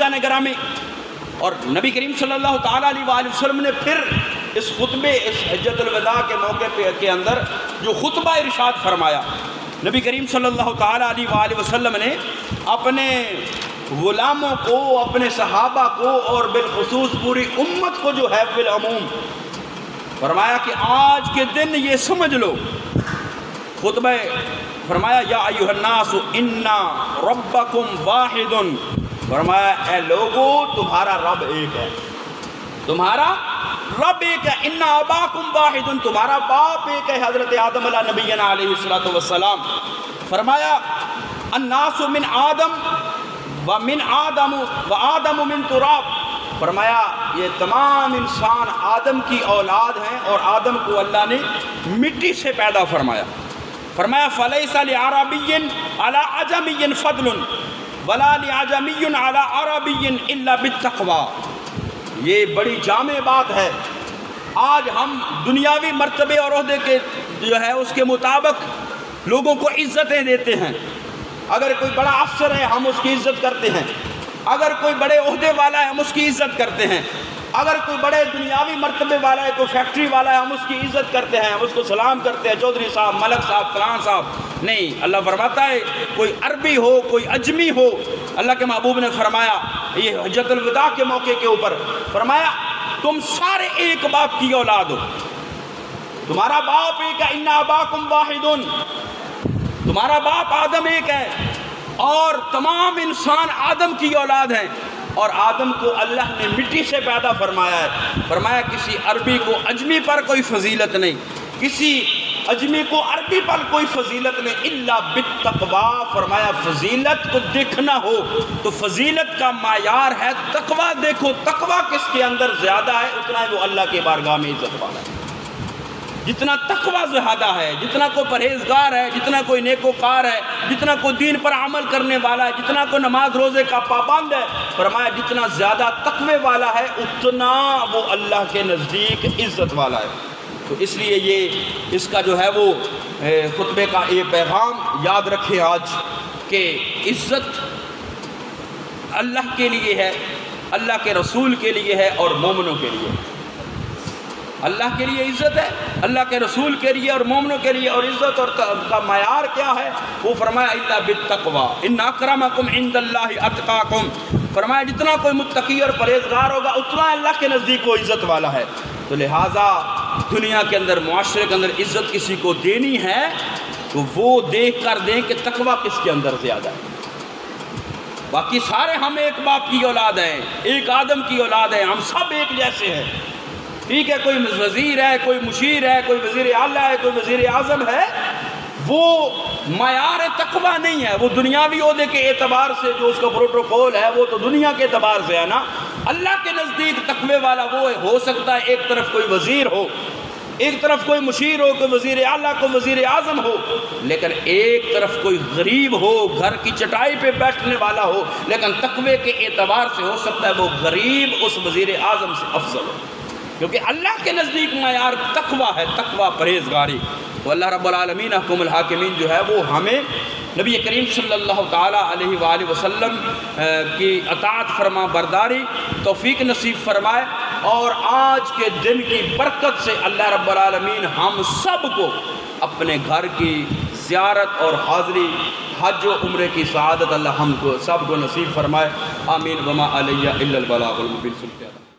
عزیزان گرامی، اور نبی کریم صلی اللہ تعالیٰ علیہ وآلہ وسلم نے پھر اس خطبے، اس حجۃ الوداع کے موقع کے اندر جو خطبہ ارشاد فرمایا، نبی کریم صلی اللہ تعالیٰ علیہ وآلہ وسلم نے اپنے غلاموں کو، اپنے صحابہ کو اور بالخصوص پوری امت کو جو ہے بالعموم فرمایا کہ آج کے دن یہ سمجھ لو، خطبہ فرمایا یا ایھا الناس انا ربکم واحد، فرمایا اے لوگو تمہارا رب ایک ہے، تمہارا رب ایک ہے، انا اباکم واحد، تمہارا باپ ایک ہے، حضرت آدم علیہ نبینا علیہ الصلوۃ والسلام، فرمایا الناس من آدم ومن آدم وآدم من تراب، فرمایا یہ تمام انسان آدم کی اولاد ہیں اور آدم کو اللہ نے مٹی سے پیدا فرمایا، فرمایا فلیس لعربی علی عجمی فضل ولا لعجمی علی عربی الا بالتقوی، یہ بڑی جامع بات ہے۔ آج ہم دنیاوی مرتبے اور عہدے کے جو ہے اس کے مطابق لوگوں کو عزتیں دیتے ہیں، اگر کوئی بڑا افسر ہے ہم اس کی عزت کرتے ہیں، اگر کوئی بڑے عہدے والا ہے ہم اس کی عزت کرتے ہیں، اگر کوئی بڑے دنیاوی مرتبے والا ہے، کوئی فیکٹری والا ہے ہم اس کی عزت کرتے ہیں، ہم اس کو سلام کرتے ہیں، چودھری صاحب، ملک صاحب، فلاں صاحب۔ نہیں، اللہ فرماتا ہے کوئی عربی ہو، کوئی اجمی ہو، اللہ کے محبوب نے فرمایا یہ حجۃ الوداع کے موقع کے اوپر فرمایا تم سارے ایک باپ کی اولاد ہو، تمہارا باپ ایک ہے، انا اباکم واحد، تمہارا باپ آدم ایک ہے اور تمام انسان آدم کی اولاد ہیں، اور آدم کو اللہ نے مٹی سے پیدا فرمایا ہے، فرمایا کسی عربی کو اجمی پر کوئی فضیلت نہیں، کسی اجمی کو عربی پر کوئی فضیلت نہیں، الا بالتقوی، فرمایا فضیلت کو دیکھنا ہو تو فضیلت کا معیار ہے تقوی، دیکھو تقوی کس کے اندر زیادہ ہے اتنا ہی وہ اللہ کے بارگاہ میں عزت والا ہے، جتنا تقوی زیادہ ہے، جتنا کوئی پرہیزگار ہے، جتنا کوئی نیکوکار ہے، جتنا کوئی دین پر عمل کرنے والا ہے، جتنا کوئی نماز روزے کا پابند ہے، فرمایا جتنا زیادہ تقوی والا ہے اتنا وہ اللہ کے نزدیک عزت والا ہے۔ تو اس لیے یہ اس کا جو ہے وہ خطبے کا یہ پیغام یاد رکھیں آج کہ عزت اللہ کے لیے ہے، اللہ کے رسول کے لیے ہے اور مومنوں کے لیے، اللہ کے لیے عزت ہے، اللہ کے رسول کے لیے اور مومنوں کے لیے، اور عزت اور کا معیار کیا ہے؟ وہ فرمایا الا بالتقوی ان اکرمکم عند اللہ اتقاکم، فرمایا جتنا کوئی متقی اور پرہیزگار ہوگا اتنا اللہ کے نزدیک وہ عزت والا ہے۔ تو لہٰذا دنیا کے اندر، معاشرے کے اندر عزت کسی کو دینی ہے تو وہ دیکھ کر دیں کہ تقوی کس کے اندر زیادہ ہے۔ باقی سارے ہم ایک باپ کی اولاد ہیں، ایک آدم کی اولاد ہیں، ہم سب ایک جیسے ہیں، ٹھیک ہے، کوئی وزیر ہے، کوئی مشیر ہے، کوئی وزیر اعلیٰ ہے، کوئی وزیر اعظم ہے، وہ معیار تقوی نہیں ہے، وہ دنیاوی عہدے کے اعتبار سے جو اس کا پروٹوکول ہے وہ تو دنیا کے اعتبار سے ہے نا، اللہ کے نزدیک تقوی والا وہ ہو سکتا ہے ایک طرف کوئی وزیر ہو، ایک طرف کوئی مشیر ہو، کوئی وزیر اعلیٰ، کوئی وزیر اعظم ہو، لیکن ایک طرف کوئی غریب ہو، گھر کی چٹائی پہ بیٹھنے والا ہو، لیکن تقوی کے اعتبار سے ہو سکتا ہے وہ غریب اس وزیر اعظم سے افضل ہو، کیونکہ اللہ کے نزدیک معیار تقوی ہے، تقوی پرہیزگاری۔ تو اللہ رب العالمین احکم الحاکمین جو ہے وہ ہمیں نبی کریم صلی اللہ تعالیٰ علیہ وآلہ وسلم کی اطاعت فرما برداری توفیق نصیب فرمائے، اور آج کے دن کی برکت سے اللہ رب العالمین ہم سب کو اپنے گھر کی زیارت اور حاضری، حج و عمرے کی سعادت اللہ ہم کو سب کو نصیب فرمائے، آمین، وما علیہ الا البلاغ المبین۔